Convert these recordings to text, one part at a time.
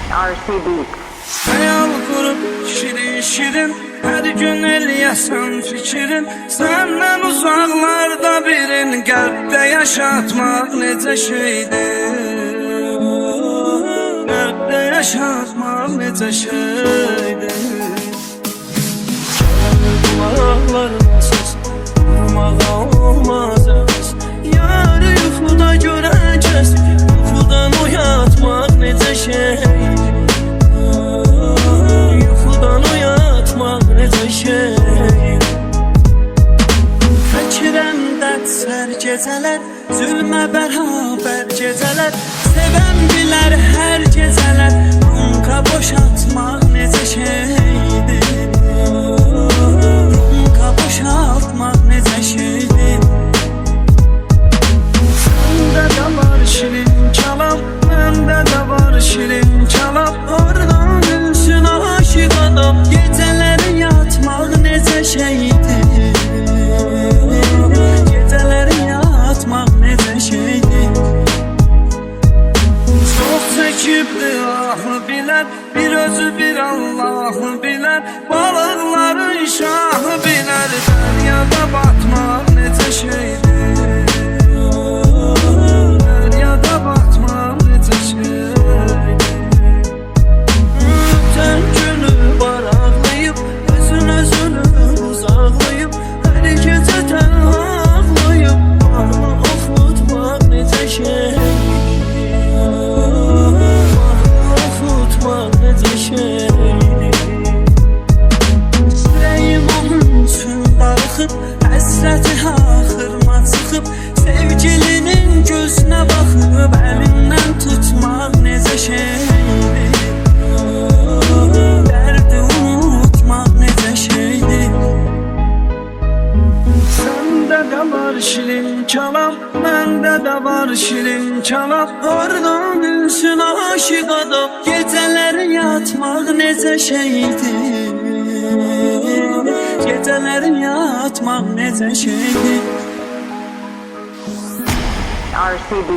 RCB. Hayal kurup şirin şirin her gün eləyəsən fikrin, səndən uzaqlarda birin qəlbdə yaşatmaq necə şeydir, qəlbdə yaşatmaq necə şeydir. Qulaqlarına söz vurmağa olmaz əvəz, yarı yuxuda görəcəz, yuxudan oyatmaq necə şeydir, Fikirəm dərd sər gecələr, zülmə bərabər gecələr, sevən bilər hər gecələr, runqa boşaltmaq necə şeydir, runqa boşaltmaq necə şeydir. Səndə də var şirin çalam, məndə də var şirin çalam, oradan gülsün aşıq adam, gecələri yatmaq necə şeydir, gecələri yatmaq necə şeydir. Çox çəkibdi ahı bilər, bir özü bir Allahı bilər, balıqların şahı bilər, dəryada batmaq necə şeydir, dəryada batmaq necə şeydir. Ötən günü baraqlayıb, özünü uzaqlayıb, hər gecə tənha ağlayıb, bağlı oxutmaq necə şeydir, bağlı oxutmaq necə şeydir. Sürəyim onun üçün darıxıb, həsrəti axırma çıxıb, sevgilinin gözünə baxıb, əlindən tutmaq necə şeydir, dərdi unutmaq necə şeydir. Səndə də var şirin çalam, məndə də var şirin çalam, oradan gülsün aşıq adam, gecələri yatmaq necə şeydir, gecələri yatmaq necə şeydir. RCB.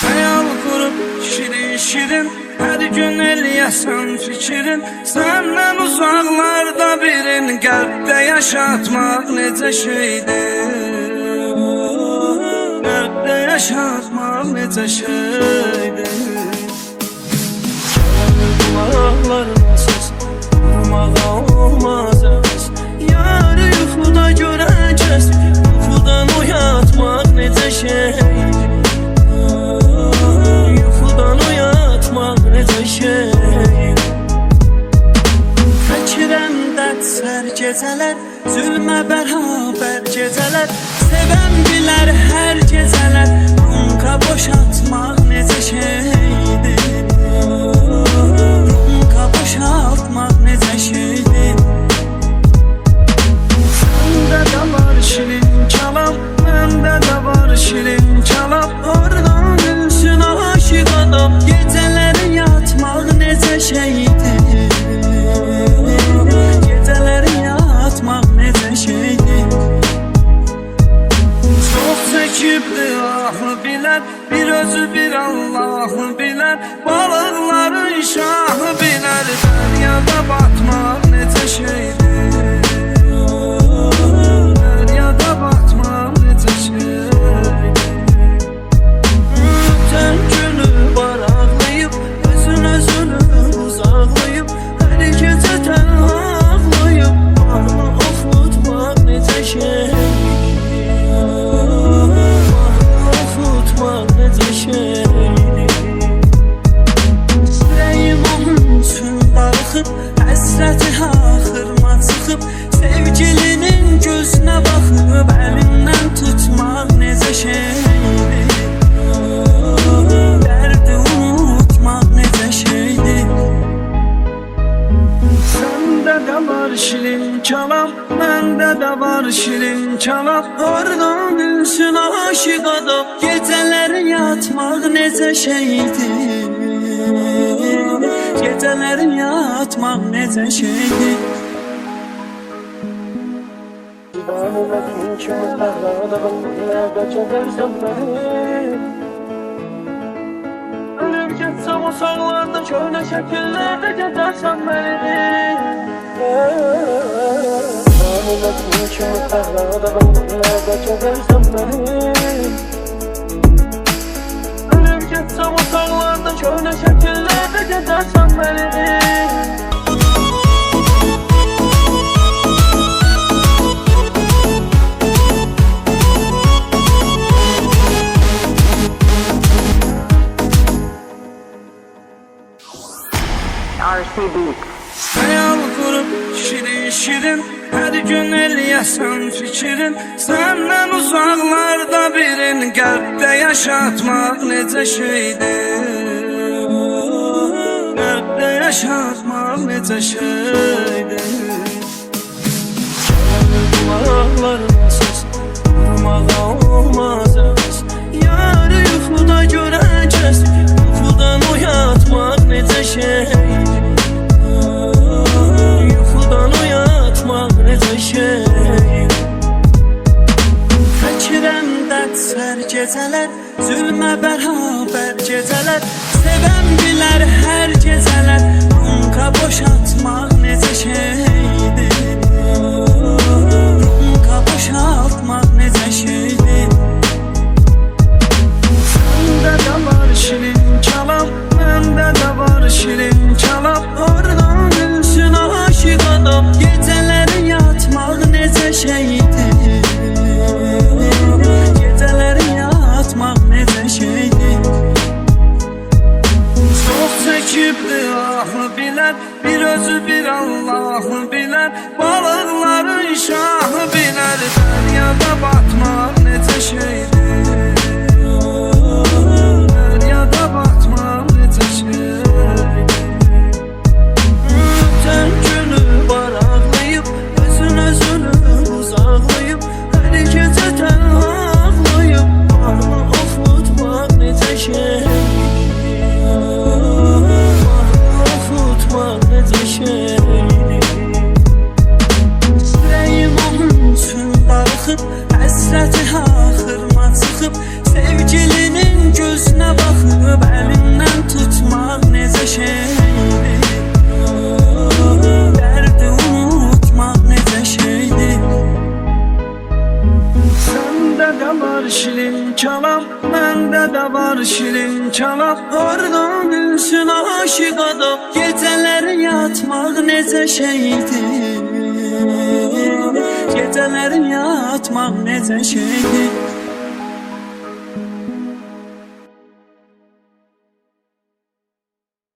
Hayal kurup şirin şirin her gün eləyəsən fikrin, səndən uzaqlarda birin qəlbdə yaşatmaq necə şeydir, qəlbdə yaşatmaq necə şeydir. Qulaqlarına söz vurmağa olmaz əvəz, yarı yuxuda görəcəz, yuxudan oyatmaq necə şeydir, Fikirəm dərd sər gecələr, zülmə bərabər gecələr, sevən bilər hər gecələr, runqa boşaltmaq necə şeydir, runqa boşaltmaq necə şeydir. Səndə də var şirin çalam, məndə də var şirin çalam, oradan gülsün aşıq adam, gecələri yatmaq necə şeydir, gecələri yatmaq necə şeydir. Çox çəkibdi ahı bilər, bir özü bir Allahı bilər, balıqların şahı bilər, dəryada batmaq necə şeydir, dəryada batmaq necə şeydir. Ötən günü baraqlayıb, özünü uzaqlayıb, hər gecə tənha ağlayıb, bağlı oxutmaq necə şeydir, bağlı oxutmaq necə şeydir. Sürəyim onun üçün darıxıb, həsrəti axırma çıxıb, sevgilinin gözünə baxıb, əlindən tutmaq necə şeydir, dərdi unutmaq necə şeydir. Səndə də var şirin çalam, məndə də var şirin çalam, oradan gülsün aşıq adam, gecələri yatmaq necə şeydir, gecələri yatmaq necə şeydir. Divanələrin kimi tərlədim, nerdə çəkərsən məni, ölüb getsəm o sağlarda köhnə şəkillərdə gedərsən məni. Anılar kimi fərqada vaxtlarda gedərsən məni. Ölüb getsəm o tağlarda köhnə şəkillərdə gedərsən məni. RCB. Hayal kurup şirin şirin her gün eləyəsən fikrin. Səndən uzaqlarda birin qəlbdə yaşatmaq necə şeydir. Qəlbdə yaşatmaq necə şeydir. Kulaqlarımsız durmağa olmaz öz. Yarı yuxuda görəcəz, yuxudan oyatmaq necə şeydir. Yuxudan oyatmaq necə şeydir. Fikirəm dərsər gecələr, zülmə bərabər gecələr. Sevən bilər hər gecələr, runqa boşaltmaq necə şeydir. Runqa boşaltmaq necə şeydir. Səndə də var şirin kəlam, məndə də var şirin kəlam. Oradan gülsün aşıq adam, gecələri yatmaq necə şeydir. Gecələri yatmaq necə şeydir. Çox çəkibdir ahı bilər, bir özü bir Allahı bilər. Balıqların şahı bilər, dəryada batmaq necə şeydir. Dəryada batmaq necə şeydir. Ötən günü baraqlayıb, özünü uzaqlayıb, hər gecə tənhalayıb, mahnı oxutmaq necə şeydir. Mahnı oxutmaq necə şeydir. Sürəyim onun üçün darıxıb, həsrəti axırma çıxıb, sevgilinin gözünə baxıb, əlindən tutmaq necə şeydir. Dərdi unutmaq necə şeydir. Səndə də var şirin kəlam, məndə də var şirin kəlam. Oradan gülsün aşıq adam, gecələri yatmaq necə şeydir. Gecələri yatmaq necə şeydir.